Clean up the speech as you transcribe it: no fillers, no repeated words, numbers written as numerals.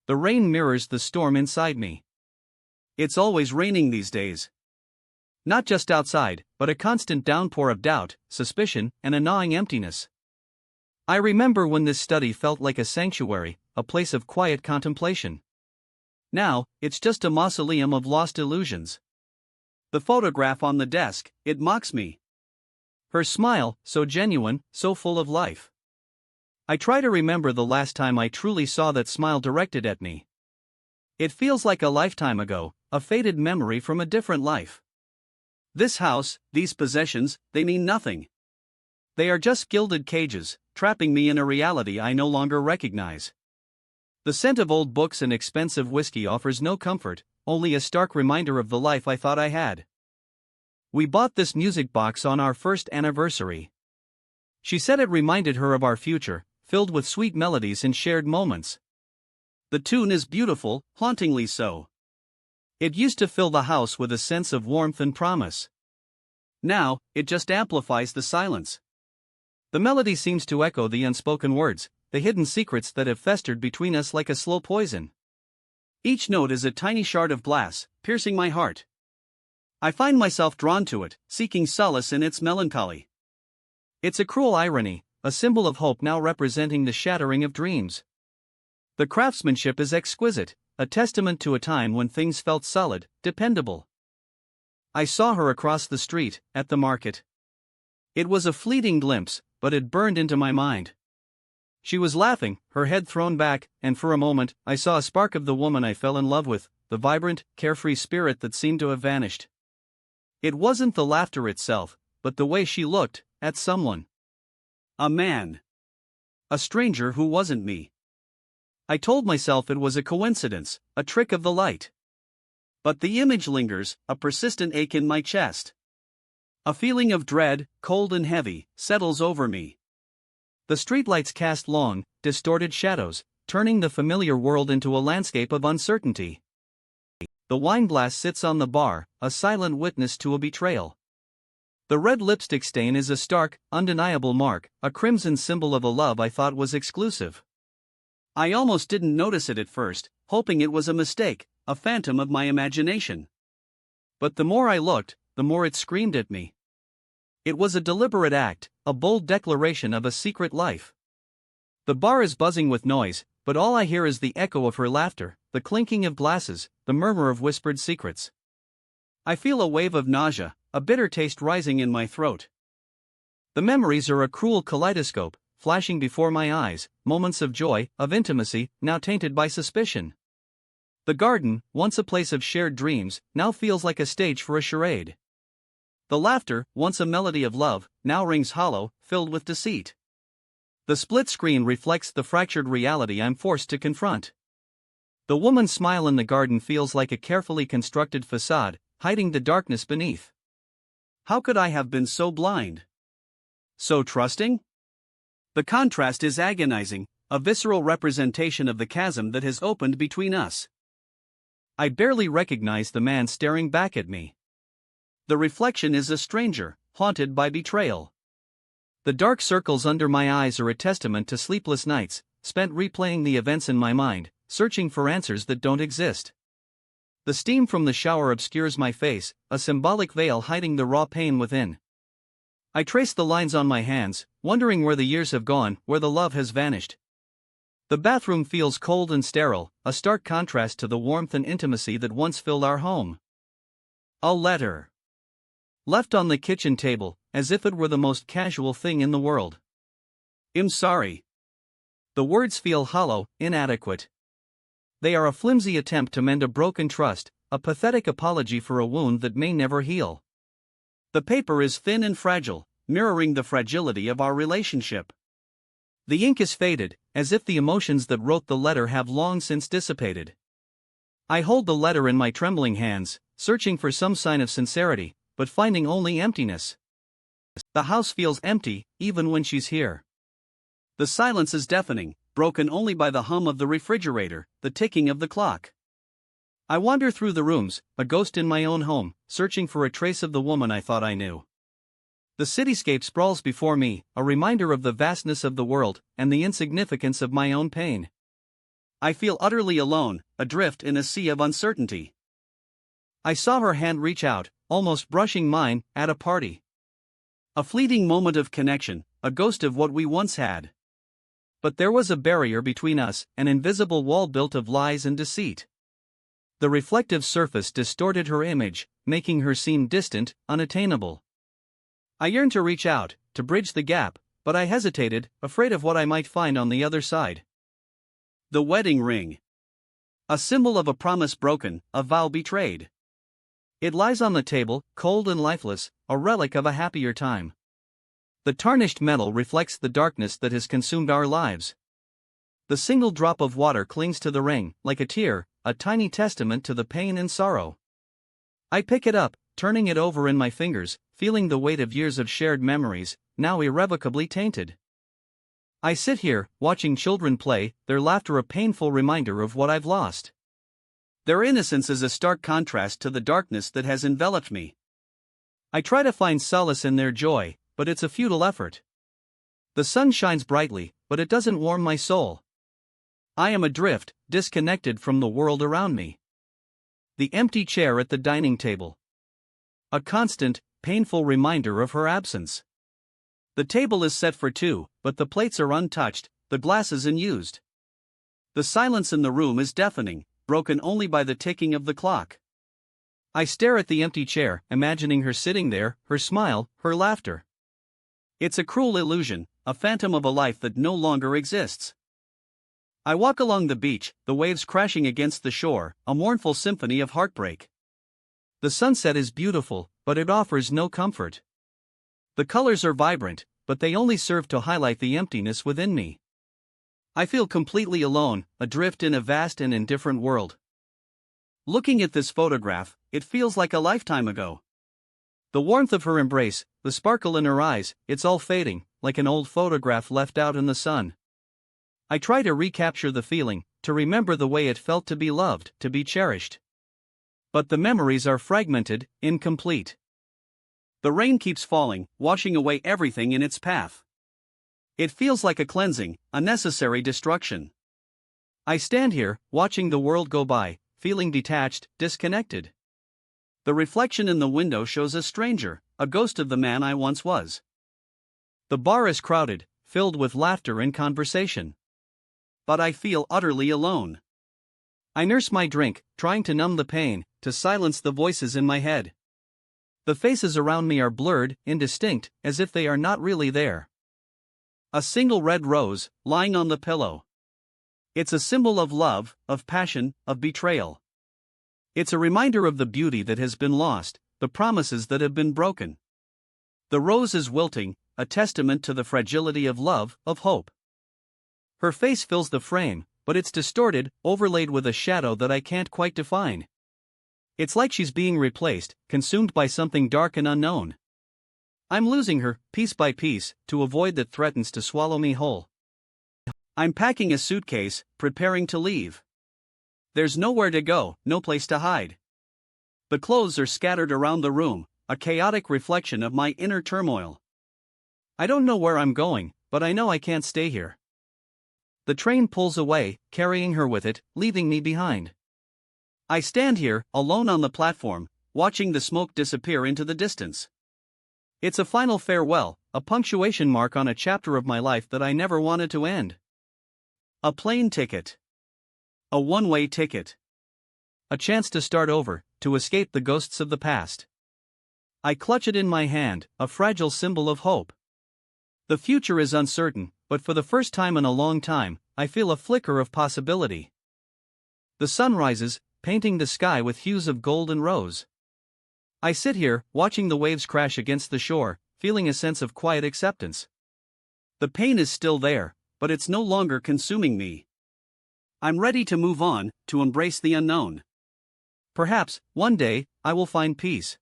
The rain mirrors the storm inside me. It's always raining these days. Not just outside, but a constant downpour of doubt, suspicion, and a gnawing emptiness. I remember when this study felt like a sanctuary, a place of quiet contemplation. Now, it's just a mausoleum of lost illusions. The photograph on the desk, it mocks me. Her smile, so genuine, so full of life. I try to remember the last time I truly saw that smile directed at me. It feels like a lifetime ago, a faded memory from a different life. This house, these possessions, they mean nothing. They are just gilded cages, trapping me in a reality I no longer recognize. The scent of old books and expensive whiskey offers no comfort, only a stark reminder of the life I thought I had. We bought this music box on our first anniversary. She said it reminded her of our future, filled with sweet melodies and shared moments. The tune is beautiful, hauntingly so. It used to fill the house with a sense of warmth and promise. Now, it just amplifies the silence. The melody seems to echo the unspoken words, the hidden secrets that have festered between us like a slow poison. Each note is a tiny shard of glass, piercing my heart. I find myself drawn to it, seeking solace in its melancholy. It's a cruel irony, a symbol of hope now representing the shattering of dreams. The craftsmanship is exquisite, a testament to a time when things felt solid, dependable. I saw her across the street, at the market. It was a fleeting glimpse, but it burned into my mind. She was laughing, her head thrown back, and for a moment, I saw a spark of the woman I fell in love with, the vibrant, carefree spirit that seemed to have vanished. It wasn't the laughter itself, but the way she looked, at someone. A man. A stranger who wasn't me. I told myself it was a coincidence, a trick of the light. But the image lingers, a persistent ache in my chest. A feeling of dread, cold and heavy, settles over me. The streetlights cast long, distorted shadows, turning the familiar world into a landscape of uncertainty. The wine glass sits on the bar, a silent witness to a betrayal. The red lipstick stain is a stark, undeniable mark, a crimson symbol of a love I thought was exclusive. I almost didn't notice it at first, hoping it was a mistake, a phantom of my imagination. But the more I looked, the more it screamed at me. It was a deliberate act, a bold declaration of a secret life. The bar is buzzing with noise, but all I hear is the echo of her laughter, the clinking of glasses, the murmur of whispered secrets. I feel a wave of nausea, a bitter taste rising in my throat. The memories are a cruel kaleidoscope, flashing before my eyes, moments of joy, of intimacy, now tainted by suspicion. The garden, once a place of shared dreams, now feels like a stage for a charade. The laughter, once a melody of love, now rings hollow, filled with deceit. The split screen reflects the fractured reality I'm forced to confront. The woman's smile in the garden feels like a carefully constructed facade, hiding the darkness beneath. How could I have been so blind? So trusting? The contrast is agonizing, a visceral representation of the chasm that has opened between us. I barely recognize the man staring back at me. The reflection is a stranger, haunted by betrayal. The dark circles under my eyes are a testament to sleepless nights, spent replaying the events in my mind, searching for answers that don't exist. The steam from the shower obscures my face, a symbolic veil hiding the raw pain within. I trace the lines on my hands, wondering where the years have gone, where the love has vanished. The bathroom feels cold and sterile, a stark contrast to the warmth and intimacy that once filled our home. A letter. Left on the kitchen table, as if it were the most casual thing in the world. I'm sorry. The words feel hollow, inadequate. They are a flimsy attempt to mend a broken trust, a pathetic apology for a wound that may never heal. The paper is thin and fragile, mirroring the fragility of our relationship. The ink is faded, as if the emotions that wrote the letter have long since dissipated. I hold the letter in my trembling hands, searching for some sign of sincerity, but finding only emptiness. The house feels empty, even when she's here. The silence is deafening, broken only by the hum of the refrigerator, the ticking of the clock. I wander through the rooms, a ghost in my own home, searching for a trace of the woman I thought I knew. The cityscape sprawls before me, a reminder of the vastness of the world, and the insignificance of my own pain. I feel utterly alone, adrift in a sea of uncertainty. I saw her hand reach out, almost brushing mine, at a party. A fleeting moment of connection, a ghost of what we once had. But there was a barrier between us, an invisible wall built of lies and deceit. The reflective surface distorted her image, making her seem distant, unattainable. I yearned to reach out, to bridge the gap, but I hesitated, afraid of what I might find on the other side. The wedding ring. A symbol of a promise broken, a vow betrayed. It lies on the table, cold and lifeless, a relic of a happier time. The tarnished metal reflects the darkness that has consumed our lives. The single drop of water clings to the ring, like a tear, a tiny testament to the pain and sorrow. I pick it up, turning it over in my fingers, feeling the weight of years of shared memories, now irrevocably tainted. I sit here, watching children play, their laughter a painful reminder of what I've lost. Their innocence is a stark contrast to the darkness that has enveloped me. I try to find solace in their joy, but it's a futile effort. The sun shines brightly, but it doesn't warm my soul. I am adrift, disconnected from the world around me. The empty chair at the dining table. A constant, painful reminder of her absence. The table is set for two, but the plates are untouched, the glasses unused. The silence in the room is deafening, broken only by the ticking of the clock. I stare at the empty chair, imagining her sitting there, her smile, her laughter. It's a cruel illusion, a phantom of a life that no longer exists. I walk along the beach, the waves crashing against the shore, a mournful symphony of heartbreak. The sunset is beautiful, but it offers no comfort. The colors are vibrant, but they only serve to highlight the emptiness within me. I feel completely alone, adrift in a vast and indifferent world. Looking at this photograph, it feels like a lifetime ago. The warmth of her embrace, the sparkle in her eyes, it's all fading, like an old photograph left out in the sun. I try to recapture the feeling, to remember the way it felt to be loved, to be cherished. But the memories are fragmented, incomplete. The rain keeps falling, washing away everything in its path. It feels like a cleansing, a necessary destruction. I stand here, watching the world go by, feeling detached, disconnected. The reflection in the window shows a stranger, a ghost of the man I once was. The bar is crowded, filled with laughter and conversation. But I feel utterly alone. I nurse my drink, trying to numb the pain, to silence the voices in my head. The faces around me are blurred, indistinct, as if they are not really there. A single red rose, lying on the pillow. It's a symbol of love, of passion, of betrayal. It's a reminder of the beauty that has been lost, the promises that have been broken. The rose is wilting, a testament to the fragility of love, of hope. Her face fills the frame, but it's distorted, overlaid with a shadow that I can't quite define. It's like she's being replaced, consumed by something dark and unknown. I'm losing her, piece by piece, to a void that threatens to swallow me whole. I'm packing a suitcase, preparing to leave. There's nowhere to go, no place to hide. The clothes are scattered around the room, a chaotic reflection of my inner turmoil. I don't know where I'm going, but I know I can't stay here. The train pulls away, carrying her with it, leaving me behind. I stand here, alone on the platform, watching the smoke disappear into the distance. It's a final farewell, a punctuation mark on a chapter of my life that I never wanted to end. A plane ticket. A one-way ticket. A chance to start over, to escape the ghosts of the past. I clutch it in my hand, a fragile symbol of hope. The future is uncertain, but for the first time in a long time, I feel a flicker of possibility. The sun rises, painting the sky with hues of gold and rose. I sit here, watching the waves crash against the shore, feeling a sense of quiet acceptance. The pain is still there, but it's no longer consuming me. I'm ready to move on, to embrace the unknown. Perhaps, one day, I will find peace.